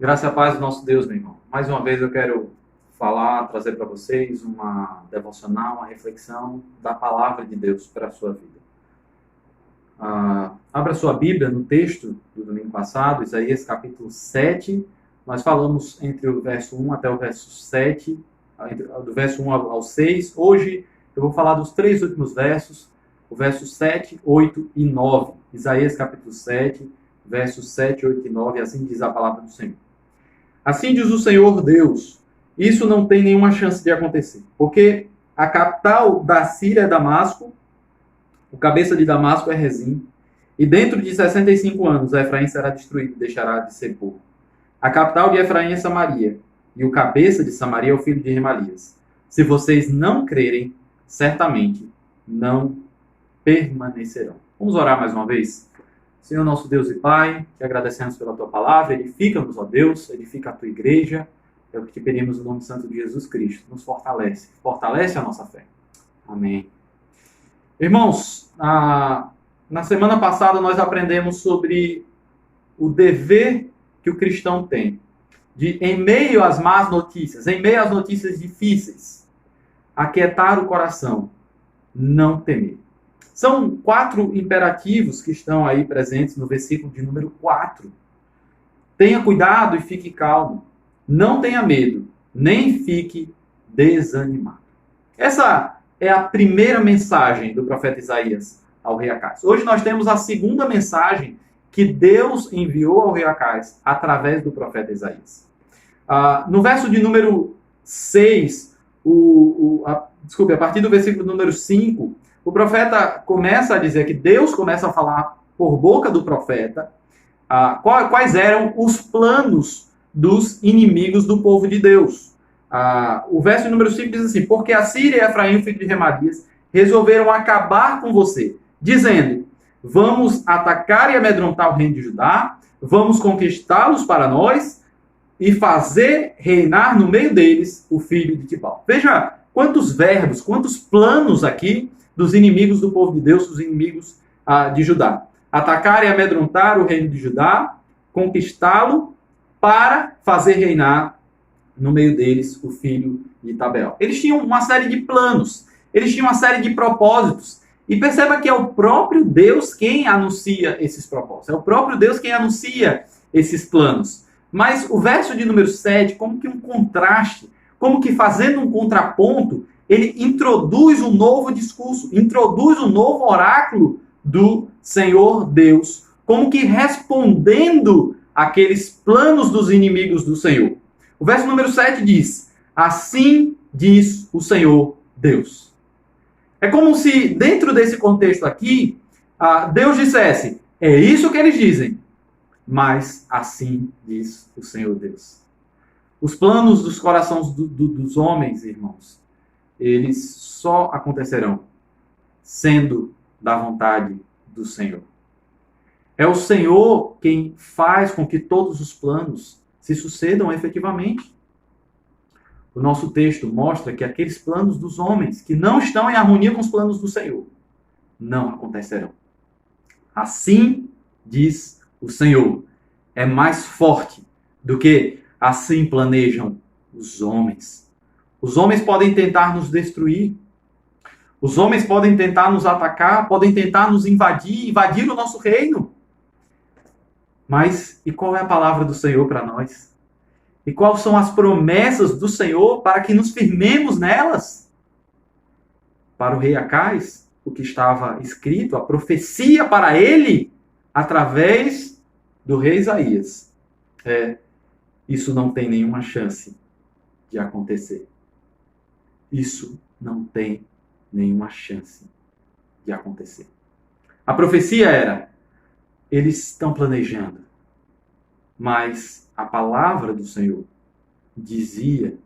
Graça e a paz do nosso Deus, meu irmão. Mais uma vez eu quero trazer para vocês uma devocional, uma reflexão da palavra de Deus para a sua vida. Abra sua Bíblia no texto do domingo passado, Isaías capítulo 7. Nós falamos entre o verso 1 até o verso 7, do verso 1 ao 6. Hoje eu vou falar dos três últimos versos, o verso 7, 8 e 9. Isaías capítulo 7, versos 7, 8 e 9, assim diz a palavra do Senhor. Assim diz o Senhor Deus, isso não tem nenhuma chance de acontecer, porque a capital da Síria é Damasco, o cabeça de Damasco é Rezim, e dentro de 65 anos Efraim será destruído e deixará de ser povo. A capital de Efraim é Samaria, e o cabeça de Samaria é o filho de Remalias. Se vocês não crerem, certamente não permanecerão. Vamos orar mais uma vez? Senhor nosso Deus e Pai, te agradecemos pela tua palavra, edifica-nos, ó Deus, edifica a tua igreja, é o que te pedimos no nome santo de Jesus Cristo, nos fortalece a nossa fé. Amém. Irmãos, na semana passada nós aprendemos sobre o dever que o cristão tem, de, em meio às más notícias, em meio às notícias difíceis, aquietar o coração, não temer. São 4 imperativos que estão aí presentes no versículo de número 4. Tenha cuidado e fique calmo. Não tenha medo, nem fique desanimado. Essa é a primeira mensagem do profeta Isaías ao rei Acais. Hoje nós temos a segunda mensagem que Deus enviou ao rei Acais através do profeta Isaías. No verso de número 6, a partir do versículo número 5, o profeta começa a dizer que Deus começa a falar por boca do profeta quais eram os planos dos inimigos do povo de Deus. O verso número 5 diz assim: porque a Síria e Efraim, filho de Remalias, resolveram acabar com você, dizendo: vamos atacar e amedrontar o reino de Judá, vamos conquistá-los para nós e fazer reinar no meio deles o filho de Tibal. Veja quantos verbos, quantos planos aqui dos inimigos do povo de Deus, dos inimigos de Judá. Atacar e amedrontar o reino de Judá, conquistá-lo para fazer reinar no meio deles o filho de Tabeel. Eles tinham uma série de planos, eles tinham uma série de propósitos. E perceba que é o próprio Deus quem anuncia esses propósitos. É o próprio Deus quem anuncia esses planos. Mas o verso de número 7, como que um contraste, como que fazendo um contraponto, ele introduz um novo discurso, introduz um novo oráculo do Senhor Deus, como que respondendo àqueles planos dos inimigos do Senhor. O verso número 7 diz: assim diz o Senhor Deus. É como se, dentro desse contexto aqui, Deus dissesse: é isso que eles dizem, mas assim diz o Senhor Deus. Os planos dos corações dos homens, irmãos, eles só acontecerão sendo da vontade do Senhor. É o Senhor quem faz com que todos os planos se sucedam efetivamente. O nosso texto mostra que aqueles planos dos homens que não estão em harmonia com os planos do Senhor não acontecerão. Assim diz o Senhor. É mais forte do que assim planejam os homens. Os homens podem tentar nos destruir. Os homens podem tentar nos atacar, podem tentar nos invadir o nosso reino. Mas e qual é a palavra do Senhor para nós? E quais são as promessas do Senhor para que nos firmemos nelas? Para o rei Acais, o que estava escrito, a profecia para ele, através do rei Isaías, isso não tem nenhuma chance de acontecer. Isso não tem nenhuma chance de acontecer. A profecia era: eles estão planejando, mas a palavra do Senhor dizia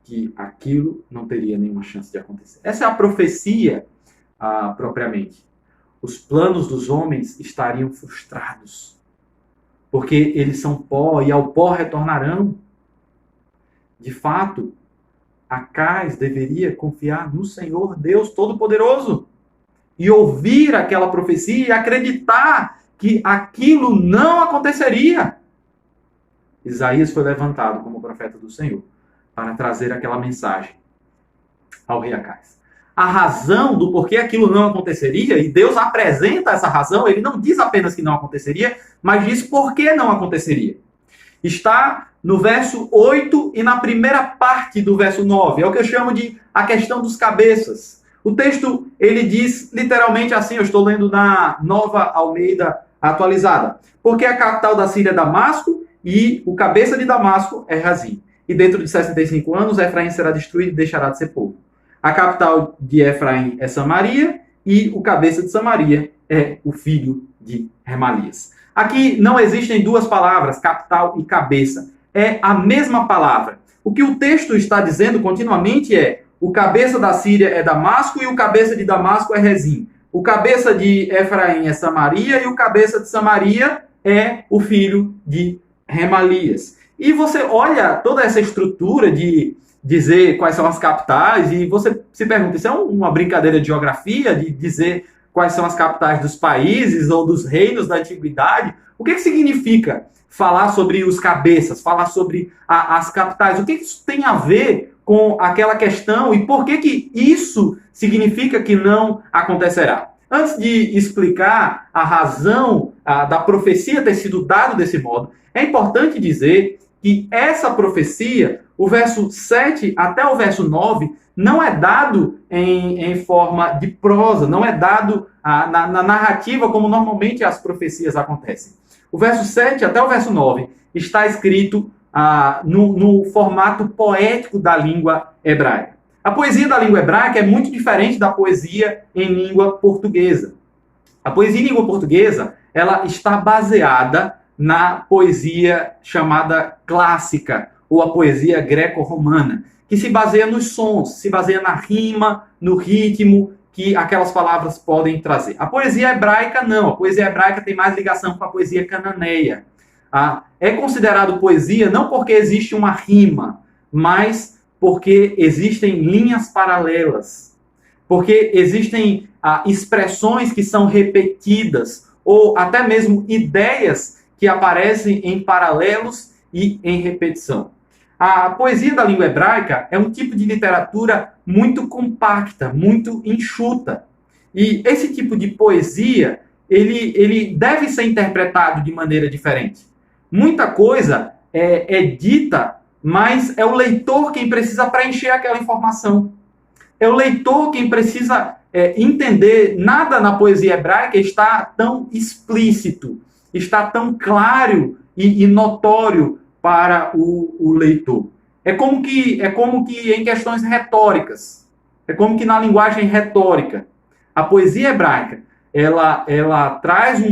que aquilo não teria nenhuma chance de acontecer. Essa é a profecia propriamente. Os planos dos homens estariam frustrados, porque eles são pó e ao pó retornarão. De fato, Acais deveria confiar no Senhor Deus Todo-Poderoso e ouvir aquela profecia e acreditar que aquilo não aconteceria. Isaías foi levantado como profeta do Senhor para trazer aquela mensagem ao rei Acais. A razão do porquê aquilo não aconteceria, e Deus apresenta essa razão, ele não diz apenas que não aconteceria, mas diz por que não aconteceria. Está no verso 8 e na primeira parte do verso 9. É o que eu chamo de a questão dos cabeças. O texto, ele diz literalmente assim, eu estou lendo na Nova Almeida Atualizada. Porque a capital da Síria é Damasco e o cabeça de Damasco é Razim. E dentro de 65 anos, Efraim será destruído e deixará de ser povo. A capital de Efraim é Samaria e o cabeça de Samaria é o filho de Remalias. Aqui não existem duas palavras, capital e cabeça. É a mesma palavra. O que o texto está dizendo continuamente é o cabeça da Síria é Damasco e o cabeça de Damasco é Rezim. O cabeça de Efraim é Samaria e o cabeça de Samaria é o filho de Remalias. E você olha toda essa estrutura de dizer quais são as capitais e você se pergunta, isso é uma brincadeira de geografia, de dizer quais são as capitais dos países ou dos reinos da antiguidade? O que significa falar sobre os cabeças, falar sobre as capitais? O que isso tem a ver com aquela questão e por que isso significa que não acontecerá? Antes de explicar a razão da profecia ter sido dada desse modo, é importante dizer que essa profecia, o verso 7 até o verso 9, não é dado em forma de prosa, não é dado na narrativa como normalmente as profecias acontecem. O verso 7 até o verso 9 está escrito no formato poético da língua hebraica. A poesia da língua hebraica é muito diferente da poesia em língua portuguesa. A poesia em língua portuguesa, ela está baseada na poesia chamada clássica, ou a poesia greco-romana, que se baseia nos sons, se baseia na rima, no ritmo que aquelas palavras podem trazer. A poesia hebraica não, a poesia hebraica tem mais ligação com a poesia cananeia. É considerado poesia não porque existe uma rima, mas porque existem linhas paralelas, porque existem expressões que são repetidas, ou até mesmo ideias que aparecem em paralelos e em repetição. A poesia da língua hebraica é um tipo de literatura muito compacta, muito enxuta. E esse tipo de poesia, ele deve ser interpretado de maneira diferente. Muita coisa é dita, mas é o leitor quem precisa preencher aquela informação. É o leitor quem precisa entender. Nada na poesia hebraica está tão explícito, está tão claro e notório para o leitor. É como que em questões retóricas, é como que na linguagem retórica, a poesia hebraica, ela traz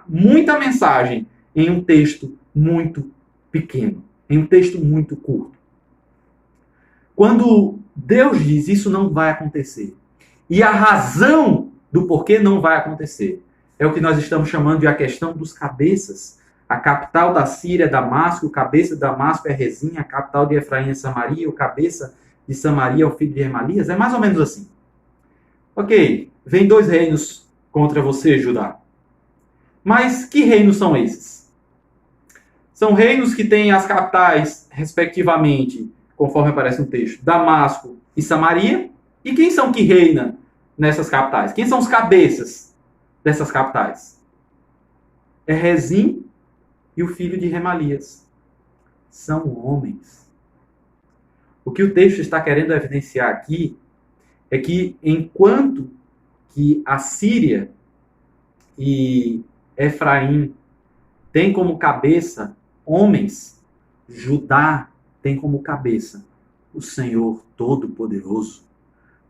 muita mensagem em um texto muito pequeno, em um texto muito curto. Quando Deus diz isso não vai acontecer, e a razão do porquê não vai acontecer, é o que nós estamos chamando de a questão dos cabeças. A capital da Síria é Damasco, o cabeça de Damasco é Rezim, a capital de Efraim é Samaria, o cabeça de Samaria é o filho de Remalias. É mais ou menos assim. Ok, vem 2 reinos contra você, Judá. Mas que reinos são esses? São reinos que têm as capitais, respectivamente, conforme aparece no texto, Damasco e Samaria. E quem são que reina nessas capitais? Quem são os cabeças dessas capitais? É Rezim e o filho de Remalias. São homens. O que o texto está querendo evidenciar aqui é que enquanto que a Síria e Efraim têm como cabeça homens, Judá tem como cabeça o Senhor Todo-Poderoso,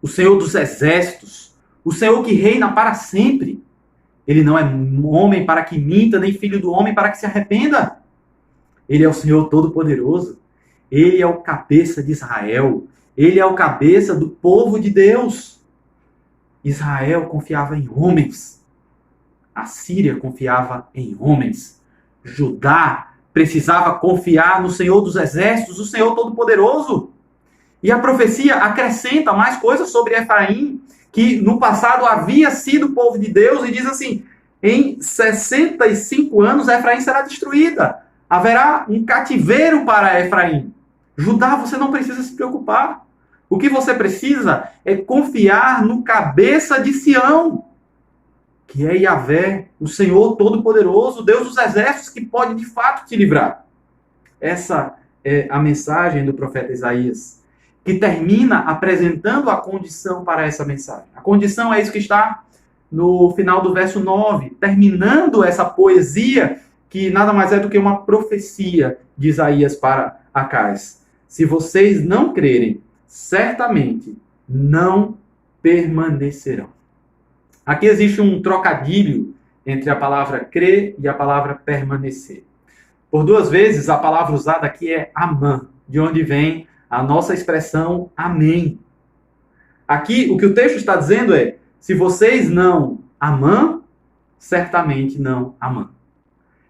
o Senhor dos Exércitos, o Senhor que reina para sempre. Ele não é homem para que minta, nem filho do homem para que se arrependa. Ele é o Senhor Todo-Poderoso. Ele é o cabeça de Israel. Ele é o cabeça do povo de Deus. Israel confiava em homens. A Síria confiava em homens. Judá precisava confiar no Senhor dos Exércitos, o Senhor Todo-Poderoso. E a profecia acrescenta mais coisas sobre Efraim, que no passado havia sido povo de Deus, e diz assim, em 65 anos Efraim será destruída. Haverá um cativeiro para Efraim. Judá, você não precisa se preocupar. O que você precisa é confiar no cabeça de Sião, que é Yahvé, o Senhor Todo-Poderoso, Deus dos exércitos, que pode de fato te livrar. Essa é a mensagem do profeta Isaías, que termina apresentando a condição para essa mensagem. A condição é isso que está no final do verso 9, terminando essa poesia, que nada mais é do que uma profecia de Isaías para Acais. Se vocês não crerem, certamente não permanecerão. Aqui existe um trocadilho entre a palavra crer e a palavra permanecer. Por duas vezes, a palavra usada aqui é amã, de onde vem a nossa expressão amém. Aqui, o que o texto está dizendo é, se vocês não amam, certamente não amam.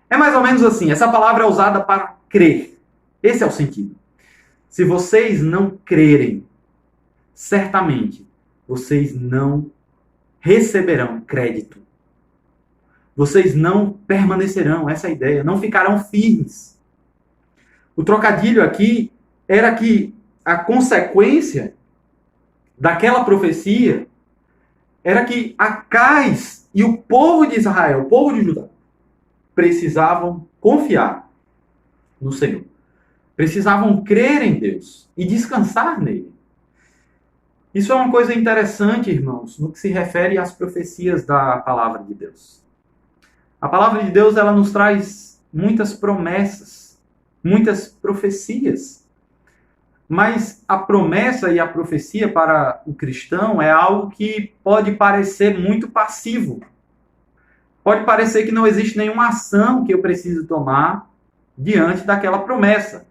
É mais ou menos assim, essa palavra é usada para crer. Esse é o sentido. Se vocês não crerem, certamente vocês não receberão crédito. Vocês não permanecerão, essa é a ideia, não ficarão firmes. O trocadilho aqui era que a consequência daquela profecia era que Acais e o povo de Israel, o povo de Judá, precisavam confiar no Senhor. Precisavam crer em Deus e descansar nele. Isso é uma coisa interessante, irmãos, no que se refere às profecias da palavra de Deus. A palavra de Deus, ela nos traz muitas promessas, muitas profecias. Mas a promessa e a profecia para o cristão é algo que pode parecer muito passivo. Pode parecer que não existe nenhuma ação que eu preciso tomar diante daquela promessa.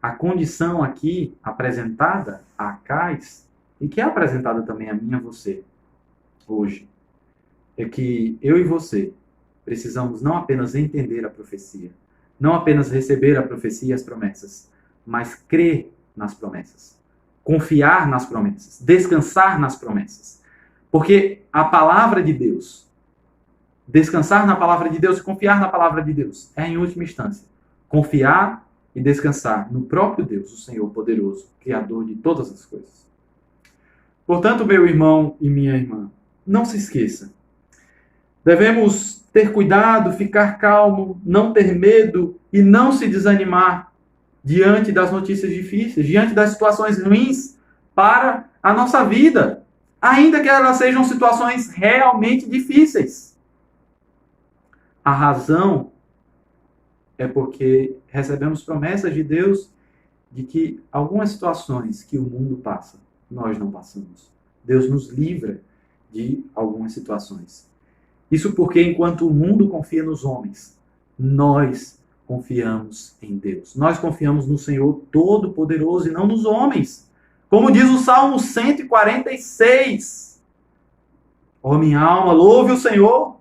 A condição aqui apresentada a Acais, e que é apresentada também a mim e a você hoje, é que eu e você precisamos não apenas entender a profecia, não apenas receber a profecia e as promessas, mas crer nas promessas, confiar nas promessas, descansar nas promessas. Porque a palavra de Deus, descansar na palavra de Deus e confiar na palavra de Deus, é em última instância, confiar e descansar no próprio Deus, o Senhor poderoso, Criador de todas as coisas. Portanto, meu irmão e minha irmã, não se esqueça. Devemos ter cuidado, ficar calmo, não ter medo e não se desanimar diante das notícias difíceis, diante das situações ruins para a nossa vida, ainda que elas sejam situações realmente difíceis. A razão é porque recebemos promessas de Deus de que algumas situações que o mundo passa, nós não passamos. Deus nos livra de algumas situações. Isso porque, enquanto o mundo confia nos homens, nós confiamos em Deus. Nós confiamos no Senhor Todo-Poderoso e não nos homens. Como diz o Salmo 146. Ó minha alma, louve o Senhor.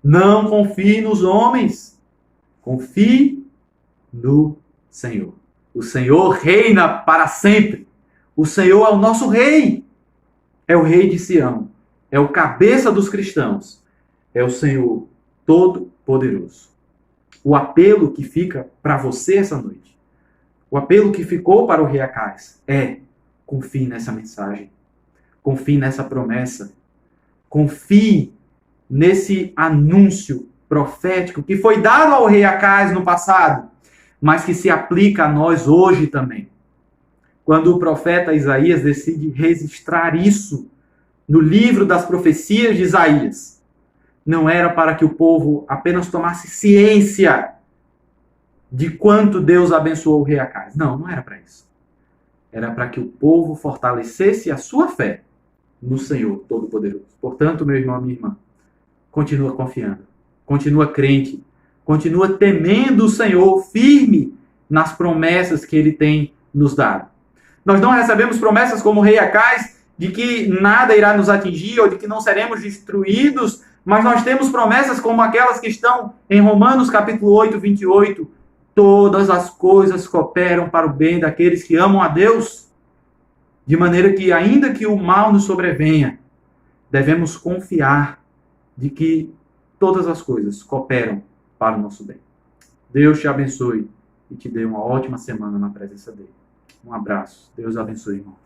Não confie nos homens. Confie no Senhor. O Senhor reina para sempre. O Senhor é o nosso rei. É o rei de Sião. É o cabeça dos cristãos. É o Senhor Todo-Poderoso. O apelo que fica para você essa noite, o apelo que ficou para o rei Acais é: confie nessa mensagem, confie nessa promessa, confie nesse anúncio profético que foi dado ao rei Acais no passado, mas que se aplica a nós hoje também. Quando o profeta Isaías decide registrar isso no livro das profecias de Isaías, não era para que o povo apenas tomasse ciência de quanto Deus abençoou o rei Acais. Não, não era para isso. Era para que o povo fortalecesse a sua fé no Senhor Todo-Poderoso. Portanto, meu irmão, minha irmã, continua confiando, continua crente, continua temendo o Senhor, firme nas promessas que Ele tem nos dado. Nós não recebemos promessas como o rei Acais, de que nada irá nos atingir ou de que não seremos destruídos, mas nós temos promessas como aquelas que estão em Romanos capítulo 8, 28. Todas as coisas cooperam para o bem daqueles que amam a Deus, de maneira que, ainda que o mal nos sobrevenha, devemos confiar de que todas as coisas cooperam para o nosso bem. Deus te abençoe e te dê uma ótima semana na presença dele. Um abraço. Deus abençoe, irmão.